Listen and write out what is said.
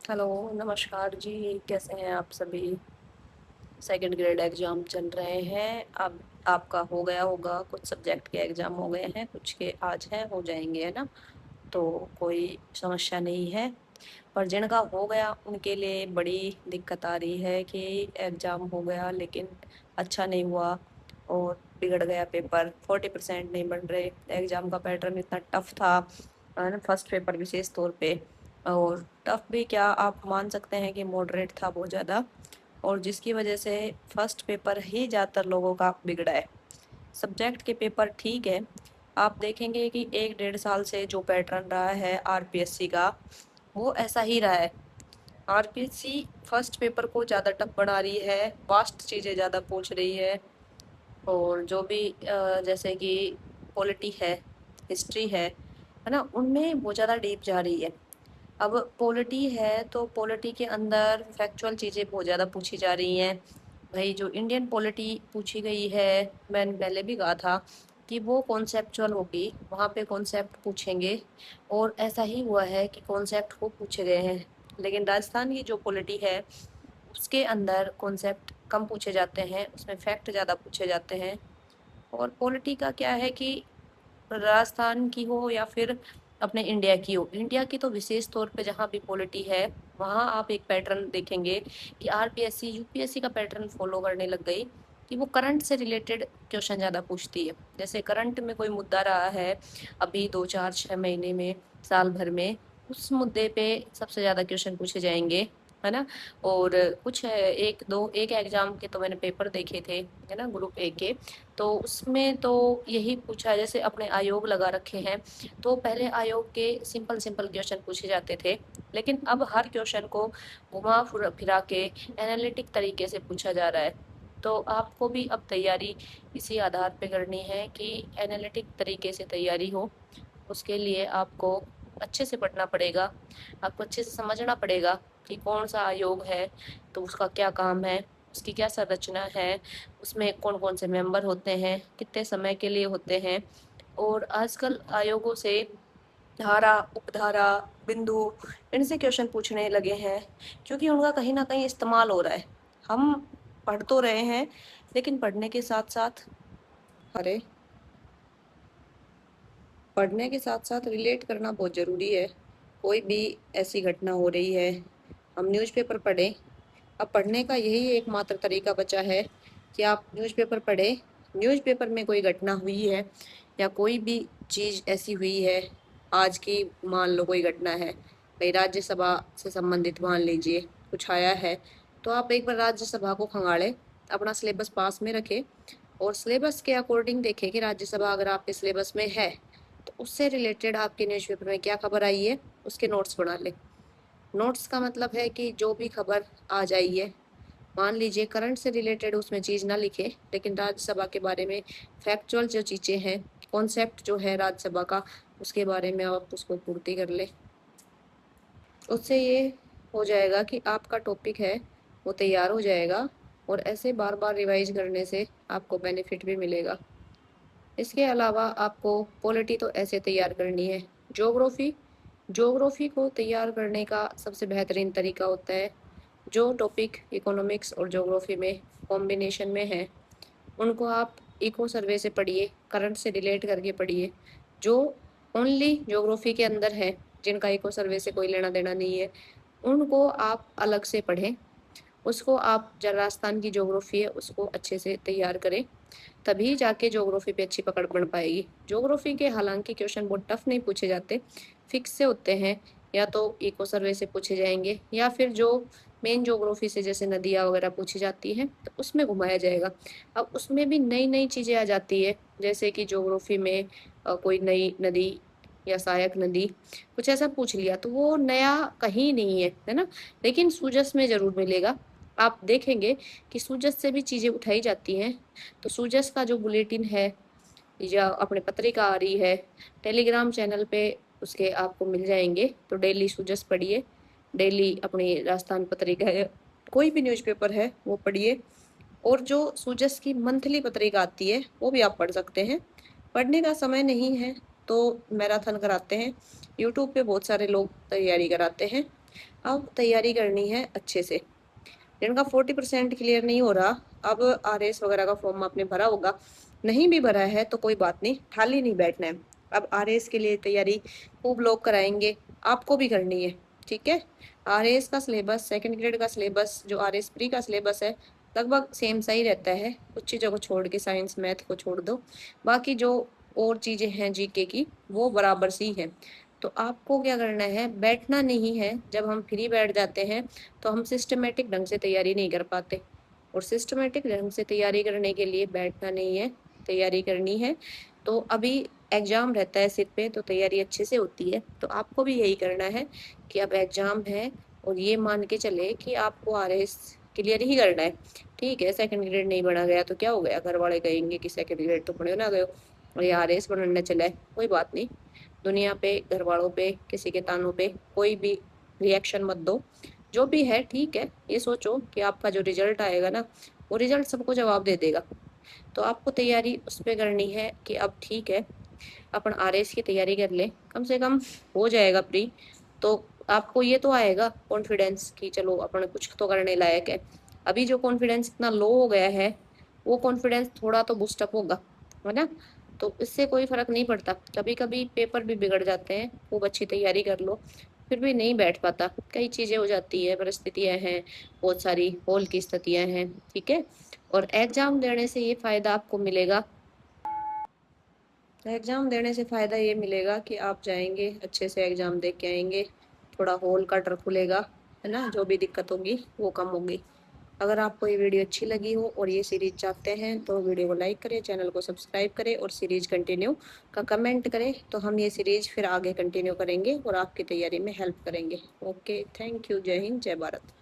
Hello, नमस्कार जी। कैसे हैं आप सभी? सेकंड ग्रेड एग्जाम चल रहे हैं। अब आपका हो गया होगा, कुछ सब्जेक्ट के एग्जाम हो गए हैं, कुछ के आज हैं, हो जाएंगे, है ना? तो कोई समस्या नहीं है। पर जिनका हो गया उनके लिए बड़ी दिक्कत आ रही है कि एग्जाम हो गया लेकिन अच्छा नहीं हुआ और बिगड़ गया पेपर। 40% नहीं बन रहे। एग्जाम का पैटर्न इतना टफ था, फर्स्ट पेपर विशेष तौर पे। और टफ भी क्या, आप मान सकते हैं कि मॉडरेट था बहुत ज़्यादा। और जिसकी वजह से फर्स्ट पेपर ही ज़्यादातर लोगों का बिगड़ा है। सब्जेक्ट के पेपर ठीक है। आप देखेंगे कि 1 डेढ़ साल से जो पैटर्न रहा है आरपीएससी का, वो ऐसा ही रहा है। आरपीएससी फर्स्ट पेपर को ज़्यादा टफ बना रही है, वास्ट चीज़ें ज़्यादा पूछ रही है। और जो भी जैसे कि पॉलिटी है, हिस्ट्री है ना, उनमें बहुत ज़्यादा डीप जा रही है। अब पॉलिटी है तो पॉलिटी के अंदर फैक्चुअल चीज़ें बहुत ज़्यादा पूछी जा रही हैं। भाई जो इंडियन पॉलिटी पूछी गई है, मैंने पहले भी कहा था कि वो कॉन्सेप्चुअल होगी, वहाँ पे कॉन्सेप्ट पूछेंगे। और ऐसा ही हुआ है कि कॉन्सेप्ट खूब पूछे गए हैं। लेकिन राजस्थान की जो पॉलिटी है उसके अंदर कॉन्सेप्ट कम पूछे जाते हैं, उसमें फैक्ट ज़्यादा पूछे जाते हैं। और पॉलिटी का क्या है कि राजस्थान की हो या फिर अपने इंडिया की हो, इंडिया की तो विशेष तौर पे जहाँ भी पॉलिटी है वहाँ आप एक पैटर्न देखेंगे कि आरपीएससी यूपीएससी का पैटर्न फॉलो करने लग गई कि वो करंट से रिलेटेड क्वेश्चन ज़्यादा पूछती है। जैसे करंट में कोई मुद्दा रहा है अभी 2 4 6 महीने में, साल भर में, उस मुद्दे पे सबसे ज़्यादा क्वेश्चन पूछे जाएंगे, है ना? और कुछ एक एग्जाम के तो मैंने पेपर देखे थे, है ना, ग्रुप ए के। तो उसमें तो यही पूछा है, जैसे अपने आयोग लगा रखे हैं तो पहले आयोग के सिंपल सिंपल क्वेश्चन पूछे जाते थे। लेकिन अब हर क्वेश्चन को घुमा फिरा के एनालिटिक तरीके से पूछा जा रहा है। तो आपको भी अब तैयारी इसी आधार पे करनी है कि एनालिटिक तरीके से तैयारी हो। उसके लिए आपको अच्छे से पढ़ना पड़ेगा, आपको अच्छे से समझना पड़ेगा कि कौन सा आयोग है, तो उसका क्या काम है, उसकी क्या संरचना है, उसमें कौन कौन से मेंबर होते हैं, कितने समय के लिए होते हैं। और आजकल आयोगों से धारा, उपधारा, बिंदु, इनसे क्वेश्चन पूछने लगे हैं क्योंकि उनका कहीं ना कहीं इस्तेमाल हो रहा है। हम पढ़ तो रहे हैं लेकिन पढ़ने के साथ साथ, अरे, पढ़ने के साथ साथ रिलेट करना बहुत ज़रूरी है। कोई भी ऐसी घटना हो रही है, हम न्यूज़पेपर पढ़ें। अब पढ़ने का यही एकमात्र तरीका बचा है कि आप न्यूज़पेपर पढ़ें। न्यूज़पेपर में कोई घटना हुई है या कोई भी चीज़ ऐसी हुई है, आज की मान लो कोई घटना है, भाई राज्यसभा से संबंधित मान लीजिए कुछ आया है, तो आप एक बार राज्यसभा को खंगालें, अपना सिलेबस पास में रखें और सिलेबस के अकॉर्डिंग देखें कि राज्यसभा अगर आपके सिलेबस में है तो उससे रिलेटेड आपके न्यूज़पेपर में क्या खबर आई है, उसके नोट्स बना लें। नोट्स का मतलब है कि जो भी खबर आ जाई है, मान लीजिए करंट से रिलेटेड उसमें चीज़ ना लिखे, लेकिन राज्यसभा के बारे में फैक्चुअल जो चीज़ें हैं, कॉन्सेप्ट जो है राज्यसभा का, उसके बारे में आप उसको पूर्ति कर ले। उससे ये हो जाएगा कि आपका टॉपिक है वो तैयार हो जाएगा और ऐसे बार बार रिवाइज करने से आपको बेनिफिट भी मिलेगा। इसके अलावा आपको पॉलिटी तो ऐसे तैयार करनी है। ज्योग्राफी, ज्योग्राफी को तैयार करने का सबसे बेहतरीन तरीका होता है, जो टॉपिक इकोनॉमिक्स और ज्योग्राफी में कॉम्बिनेशन में है उनको आप इको सर्वे से पढ़िए, करंट से रिलेट करके पढ़िए। जो ओनली ज्योग्राफी के अंदर है, जिनका इको सर्वे से कोई लेना देना नहीं है, उनको आप अलग से पढ़ें। उसको आप जो राजस्थान की ज्योग्राफी है उसको अच्छे से तैयार करें, तभी जाके ज्योग्राफी पे अच्छी पकड़ बन पाएगी। ज्योग्राफी के हालांकि क्वेश्चन बहुत टफ नहीं पूछे जाते, फिक्स से होते हैं, या तो इको सर्वे से पूछे जाएंगे या फिर जो मेन ज्योग्राफी से जैसे नदियाँ वगैरह पूछी जाती हैं तो उसमें घुमाया जाएगा। अब उसमें भी नई नई चीज़ें आ जाती है, जैसे कि ज्योग्राफी में कोई नई नदी या सहायक नदी कुछ ऐसा पूछ लिया तो वो नया कहीं नहीं है ना, लेकिन सूजस में जरूर मिलेगा। आप देखेंगे कि सूजस से भी चीज़ें उठाई जाती हैं। तो सूजस का जो बुलेटिन है या अपने पत्रिका आ रही है टेलीग्राम चैनल पे, उसके आपको मिल जाएंगे। तो डेली सूजस पढ़िए, डेली अपनी राजस्थान पत्रिका है, कोई भी न्यूज़पेपर है वो पढ़िए। और जो सूजस की मंथली पत्रिका आती है वो भी आप पढ़ सकते हैं। पढ़ने का समय नहीं है तो मैराथन कराते हैं, यूट्यूब पे बहुत सारे लोग तैयारी कराते हैं। अब तैयारी करनी है अच्छे से। जिनका 40% क्लियर नहीं हो रहा, अब आरएस वगैरह का फॉर्म आपने भरा होगा, नहीं भी भरा है तो कोई बात नहीं, खाली नहीं बैठना है। अब आरएस के लिए तैयारी खूब लोग कराएंगे, आपको भी करनी है, ठीक है। आरएस का सिलेबस, सेकंड ग्रेड का सिलेबस, जो आरएस प्री का सिलेबस है, लगभग सेम सा ही रहता है। कुछ चीज़ों को छोड़ के, साइंस मैथ को छोड़ दो, बाकी जो और चीज़ें हैं जीके की वो बराबर सी है। तो आपको क्या करना है, बैठना नहीं है। जब हम फ्री बैठ जाते हैं तो हम सिस्टमेटिक ढंग से तैयारी नहीं कर पाते, और सिस्टमेटिक ढंग से तैयारी करने के लिए बैठना नहीं है, तैयारी करनी है। तो अभी एग्जाम रहता है सिर पे, तो तैयारी अच्छे से होती है। तो आपको भी यही करना है कि अब एग्जाम है, और ये मान के चले कि आपको आरएस क्लियर ही करना है, ठीक है। सेकंड ग्रेड नहीं बना गया तो क्या हो गया, घर वाले कहेंगे कि सेकंड ग्रेड तो पढ़े ना गए हो, और ये आरएस बनने चला है, कोई बात नहीं। दुनिया पे, घर वालों पे, किसी के तानों पे कोई भी रिएक्शन मत दो। जो भी है ठीक है, ये सोचो कि आपका जो रिजल्ट आएगा ना, वो रिजल्ट सबको जवाब दे देगा। तो आपको तैयारी उस पर करनी है कि अब ठीक है, अपन आरएस की तैयारी कर ले, कम से कम हो जाएगा प्री। तो आपको ये तो आएगा कॉन्फिडेंस कि चलो अपन कुछ तो करने लायक है। अभी जो कॉन्फिडेंस इतना लो हो गया है, वो कॉन्फिडेंस थोड़ा तो बूस्टअप होगा, है ना। तो इससे कोई फर्क नहीं पड़ता, कभी कभी पेपर भी बिगड़ जाते हैं, खूब अच्छी तैयारी कर लो फिर भी नहीं बैठ पाता, कई चीजें हो जाती है, परिस्थितियां हैं, बहुत सारी हॉल की स्थितियां हैं, ठीक है। और एग्जाम देने से ये फायदा आपको मिलेगा, एग्जाम देने से फायदा ये मिलेगा कि आप जाएंगे अच्छे से एग्जाम दे के आएंगे, थोड़ा हॉल का डर खुलेगा, है ना, जो भी दिक्कत होगी वो कम होगी। अगर आपको ये वीडियो अच्छी लगी हो और ये सीरीज चाहते हैं तो वीडियो को लाइक करें, चैनल को सब्सक्राइब करें, और सीरीज कंटिन्यू का कमेंट करें, तो हम ये सीरीज फिर आगे कंटिन्यू करेंगे और आपकी तैयारी में हेल्प करेंगे। ओके, थैंक यू, जय हिंद, जय भारत।